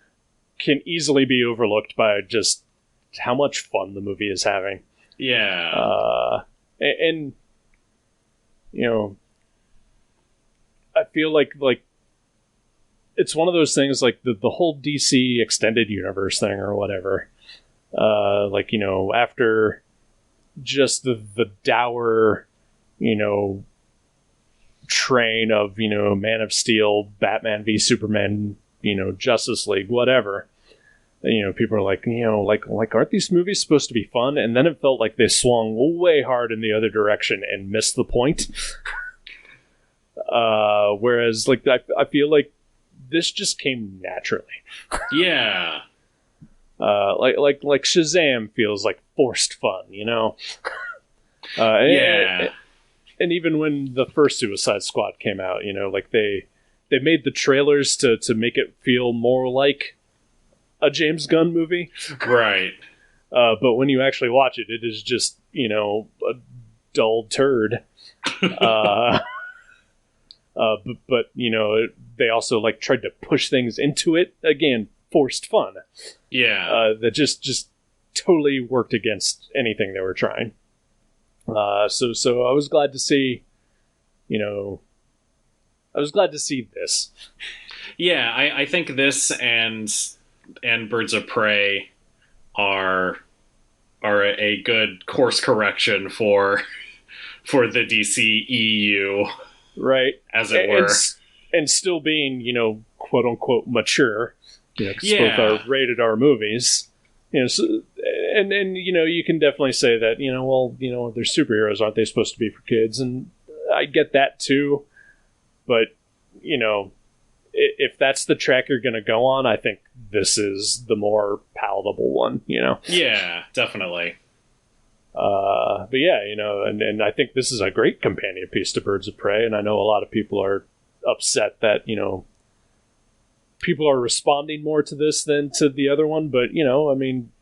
can easily be overlooked by just how much fun the movie is having. Yeah. And you know, I feel like it's one of those things like the whole DC extended universe thing or whatever. Like, you know, after just the dour, you know, train of, you know, Man of Steel, Batman v Superman, you know, Justice League, whatever, you know, people are like, you know, like aren't these movies supposed to be fun? And then it felt like they swung way hard in the other direction and missed the point. Whereas like I feel like this just came naturally. Yeah. Like Shazam feels like forced fun, you know. Yeah. And even when the first Suicide Squad came out, you know, like they made the trailers to make it feel more like a James Gunn movie. Right. But when you actually watch it, it is just, you know, a dull turd. But you know, they also like tried to push things into it. Again, forced fun. Yeah. That just totally worked against anything they were trying. So I was glad to see, you know, I was glad to see this. Yeah, I think this and Birds of Prey are a good course correction for the DC EU, right? As it were, and still being, you know, quote unquote mature. You know, 'cause yeah. both are rated R movies. You know, so, and you know, you can definitely say that, you know, well, you know, they're superheroes, aren't they supposed to be for kids? And I get that too, but you know, if that's the track you're going to go on, I think this is the more palatable one. You know? Yeah, definitely. But yeah, you know, and I think this is a great companion piece to Birds of Prey, and I know a lot of people are upset that, you know, people are responding more to this than to the other one, but, you know, I mean,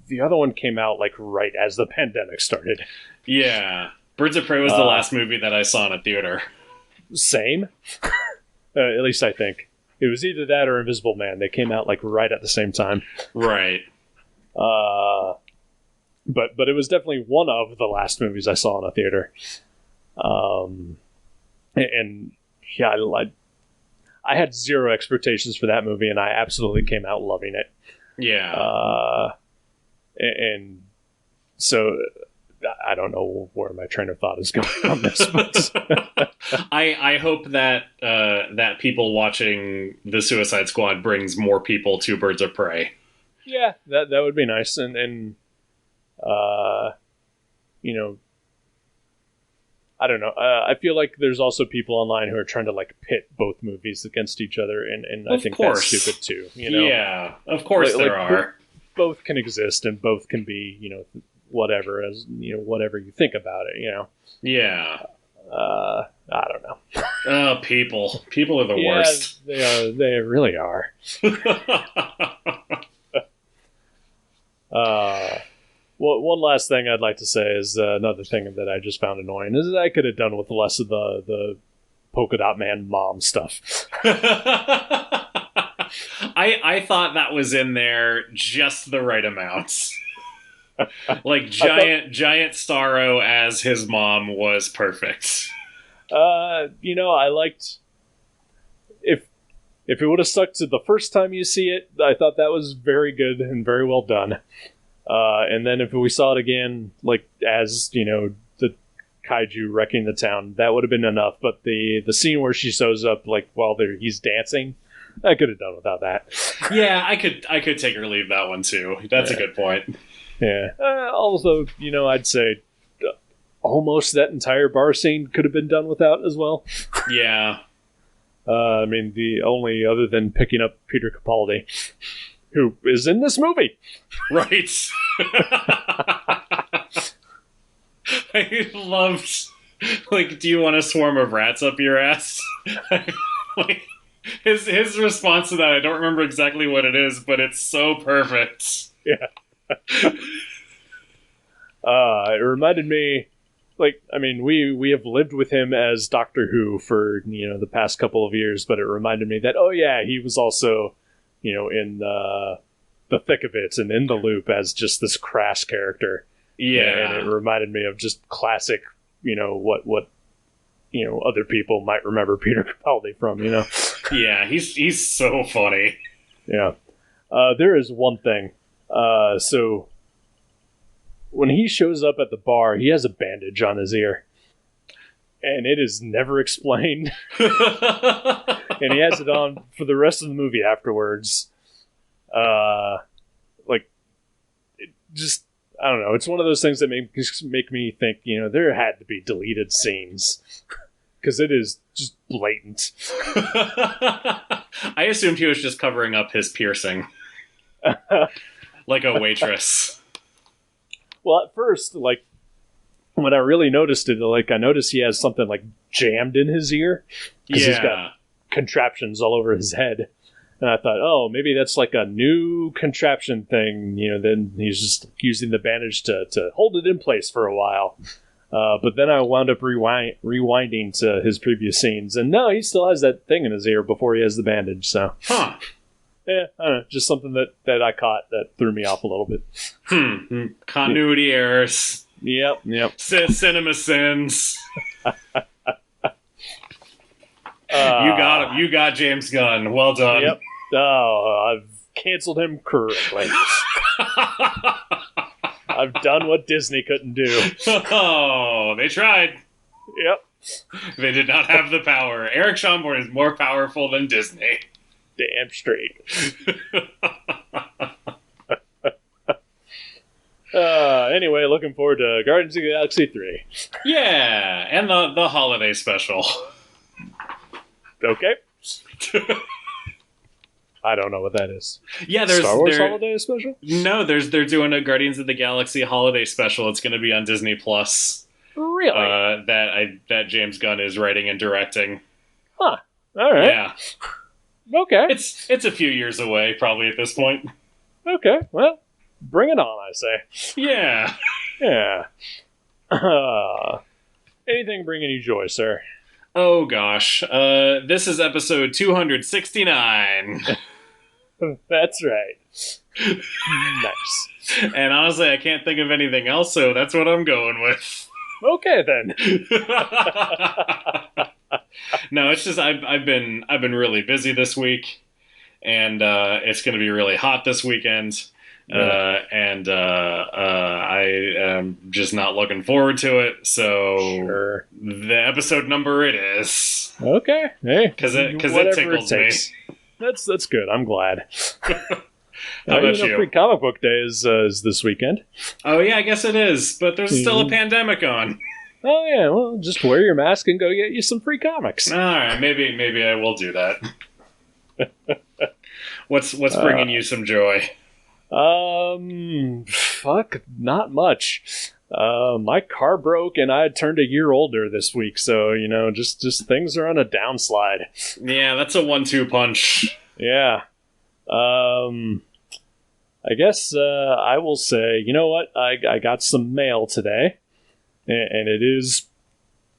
the other one came out, like, right as the pandemic started. Yeah. Birds of Prey was the last movie that I saw in a theater. Same. At least I think. It was either that or Invisible Man. They came out, like, right at the same time. Right. but it was definitely one of the last movies I saw in a theater. And yeah, I had zero expectations for that movie, and I absolutely came out loving it. Yeah. And so I don't know where my train of thought is going on this, but I hope that that people watching the Suicide Squad brings more people to Birds of Prey. yeah, that would be nice. And you know, I don't know. I feel like there's also people online who are trying to like pit both movies against each other, and I think that's stupid too. You know? Yeah, of course there are. Both can exist, and both can be, you know, whatever, as you know, whatever you think about it. You know. Yeah. I don't know. Oh, people are the worst. They are. They really are. One last thing I'd like to say is another thing that I just found annoying is that I could have done with less of the polka dot man mom stuff. I thought that was in there just the right amount. Like giant Starro as his mom was perfect. You know, I liked if it would have stuck to the first time you see it, I thought that was very good and very well done. And then if we saw it again, like as you know, the kaiju wrecking the town, that would have been enough. But the scene where she shows up, like while he's dancing, I could have done without that. Yeah, I could take or leave that one too. That's a good point. Yeah. Also, you know, I'd say almost that entire bar scene could have been done without as well. Yeah. I mean, the only other than picking up Peter Capaldi, who is in this movie. Right. I loved, like, do you want a swarm of rats up your ass? Like, his response to that, I don't remember exactly what it is, but it's so perfect. Yeah. It reminded me, like, I mean, we have lived with him as Doctor Who for, you know, the past couple of years, but it reminded me that, oh yeah, he was also, you know, in the thick of it and in the loop as just this crass character. Yeah. And it reminded me of just classic, you know, what you know, other people might remember Peter Capaldi from, you know. Yeah, he's so funny. Yeah. There is one thing. So when he shows up at the bar, he has a bandage on his ear. And it is never explained. And he has it on for the rest of the movie afterwards. Like, it just, I don't know. It's one of those things that make me think, you know, there had to be deleted scenes. Because it is just blatant. I assumed he was just covering up his piercing. Like a waitress. Well, at first, like, when I really noticed it, like, I noticed he has something, like, jammed in his ear. Because he's got contraptions all over his head. And I thought, oh, maybe that's like a new contraption thing. You know, then he's just using the bandage to hold it in place for a while. But then I wound up rewinding to his previous scenes. And no, he still has that thing in his ear before he has the bandage. So, huh. Yeah, I don't know, just something that I caught that threw me off a little bit. Continuity errors. Yep. Cinema sins. You got him. You got James Gunn. Well done. Yep. Oh, I've canceled him correctly. I've done what Disney couldn't do. Oh, they tried. Yep. They did not have the power. Eric Schomburg is more powerful than Disney. Damn straight. Anyway, looking forward to Guardians of the Galaxy 3. Yeah, and the holiday special. Okay. I don't know what that is. Yeah, there's Star Wars holiday special? No, they're doing a Guardians of the Galaxy holiday special. It's going to be on Disney Plus. Really? That James Gunn is writing and directing. Huh. All right. Yeah. Okay. It's a few years away, probably at this point. Okay. Well, bring it on, I say. Yeah. Yeah. Anything bringing you joy, sir? Oh gosh, this is episode 269. That's right. Nice. And honestly, I can't think of anything else, so that's what I'm going with. Okay, then. No, it's just I've been really busy this week, and it's going to be really hot this weekend. And I am just not looking forward to it. So Sure. the episode number it is. Okay. Hey, Because it tickles me. That's good. I'm glad. How about you? Free comic book day is this weekend. Oh yeah, I guess it is. But there's still a pandemic on. Oh yeah, well, just wear your mask and go get you some free comics. All right, maybe I will do that. What's bringing you some joy? Fuck, not much. My car broke and I turned a year older this week, so just things are on a downslide. Yeah, that's a 1-2 punch. Yeah. I guess I will say, you know what? I got some mail today, and it is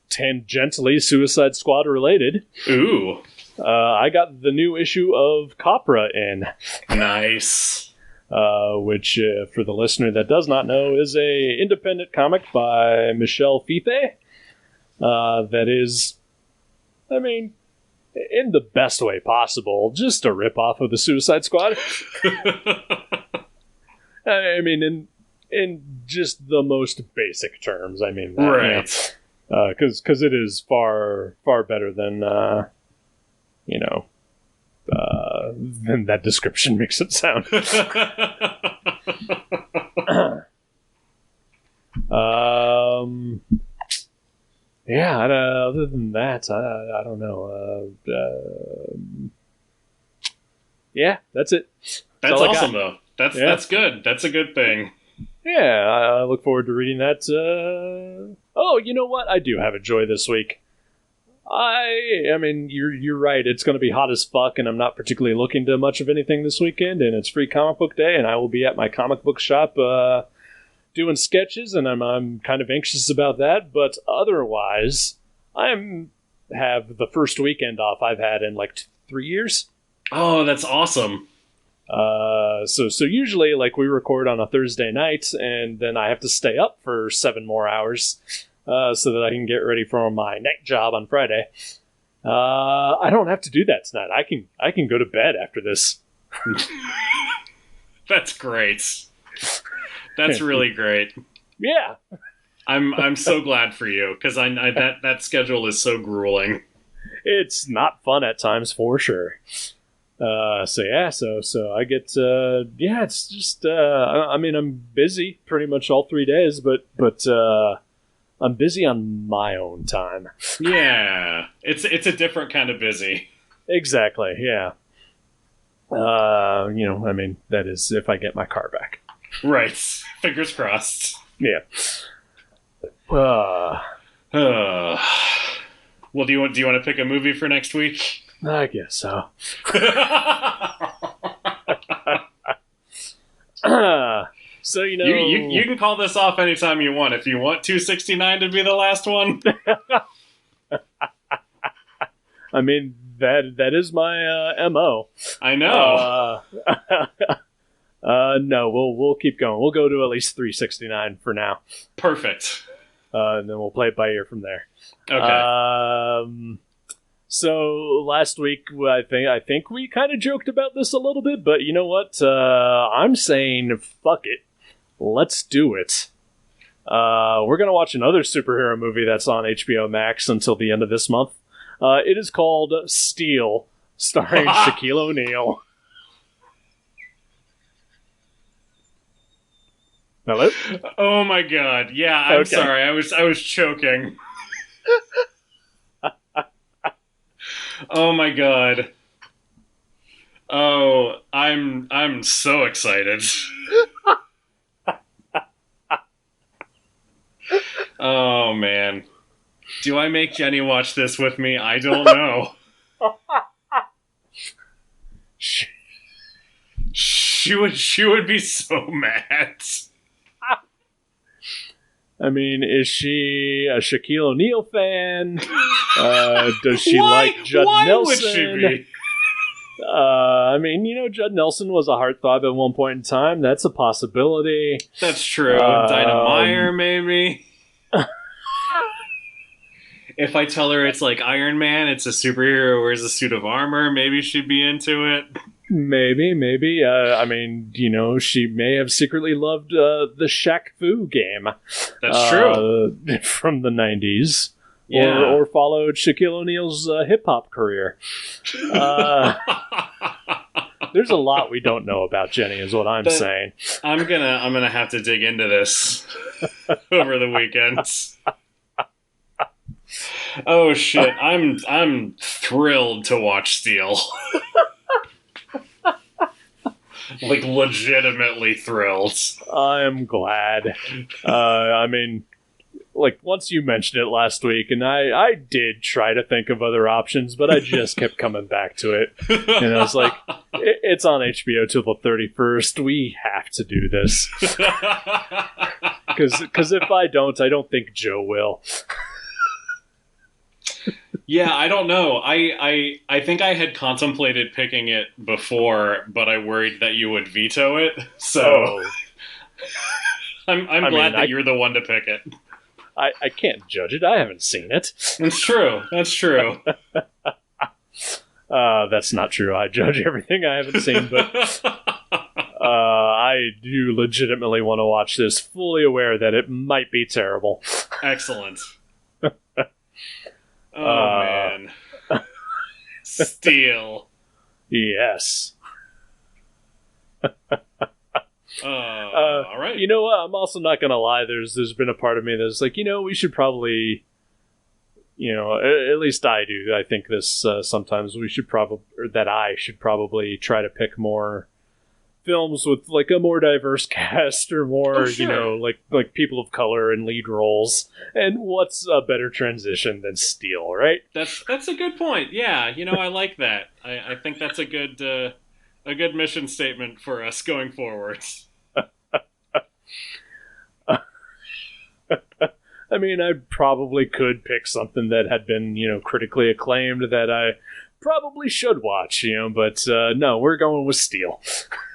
tangentially Suicide Squad related. Ooh. I got the new issue of Copra in. Nice. Which, for the listener that does not know, is a independent comic by Michel Fife. That is, I mean, in the best way possible, just a ripoff of the Suicide Squad. I mean, in just the most basic terms. I mean, right? Because it is far better than than that description makes it sound. Yeah. Other than that, I don't know. Yeah, that's it. That's awesome, though. That's good. That's a good thing. Yeah, I look forward to reading that. Oh, you know what? I do have a joy this week. I mean, you're right. It's going to be hot as fuck, and I'm not particularly looking to much of anything this weekend. And it's free comic book day, and I will be at my comic book shop doing sketches, and I'm kind of anxious about that. But otherwise, have the first weekend off I've had in like 3 years. Oh, that's awesome. So usually, like, we record on a Thursday night, and then I have to stay up for 7 more hours, so that I can get ready for my night job on Friday. I don't have to do that tonight. I can go to bed after this. That's great. That's really great. Yeah. I'm so glad for you, because I that schedule is so grueling. It's not fun at times, for sure. So I get, it's just, I mean, I'm busy pretty much all 3 days, but I'm busy on my own time. Yeah. It's a different kind of busy. Exactly. Yeah. I mean, that is if I get my car back. Right. Fingers crossed. Yeah. Well, do you want to pick a movie for next week? I guess so. So, you can call this off anytime you want. If you want 269 to be the last one. I mean, that is my MO. I know. No, we'll keep going. We'll go to at least 369 for now. Perfect. And then we'll play it by ear from there. Okay. So last week, I think we kind of joked about this a little bit, but you know what? I'm saying fuck it. Let's do it. We're going to watch another superhero movie that's on HBO Max until the end of this month. It is called Steel, starring Shaquille O'Neal. Hello? Oh my god. Yeah, I'm sorry. I was choking. Oh my god. Oh, I'm so excited. Oh man. Do I make Jenny watch this with me? I don't know. She would be so mad. I mean, is she a Shaquille O'Neal fan? Does she like Judd Nelson? Why would she be? I mean, Judd Nelson was a heartthrob at one point in time. That's a possibility. That's true. Dinah Meyer, maybe. If I tell her it's like Iron Man, it's a superhero who wears a suit of armor, maybe she'd be into it. Maybe. I mean, she may have secretly loved the Shaq Fu game. That's true. From the 90s. Yeah. Or followed Shaquille O'Neal's hip-hop career. There's a lot we don't know about Jenny, is what I'm saying. I'm gonna have to dig into this over the weekends. Oh shit! I'm thrilled to watch Steel. Like legitimately thrilled. I'm glad. I mean, like once you mentioned it last week, and I did try to think of other options, but I just kept coming back to it. And I was like, it's on HBO till the 31st. We have to do this. Because if I don't think Joe will. Yeah, I don't know. I think I had contemplated picking it before, but I worried that you would veto it. So I'm glad that you're the one to pick it. I can't judge it. I haven't seen it. That's true. That's true. That's not true. I judge everything I haven't seen, but I do legitimately want to watch this, fully aware that it might be terrible. Excellent. Oh, man. Steel. Yes. All right. You know what? I'm also not going to lie. There's been a part of me that's like, we should probably, at least I do. I think this sometimes we should probably, or that I should probably try to pick more films with like a more diverse cast or more, like people of color in lead roles. And what's a better transition than Steel, right? That's a good point. Yeah, I like that. I think that's a good mission statement for us going forward. I mean, I probably could pick something that had been, critically acclaimed that I probably should watch, but no, we're going with Steel.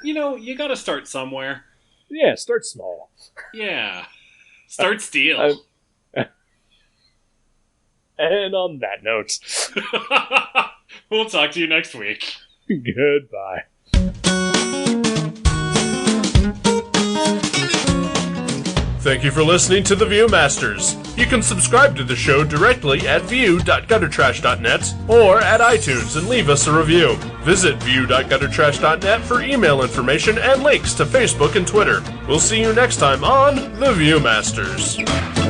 You gotta start somewhere. Yeah, start small. Yeah. Start Steel. And on that note, we'll talk to you next week. Goodbye. Thank you for listening to The Viewmasters. You can subscribe to the show directly at view.guttertrash.net or at iTunes and leave us a review. Visit view.guttertrash.net for email information and links to Facebook and Twitter. We'll see you next time on The Viewmasters.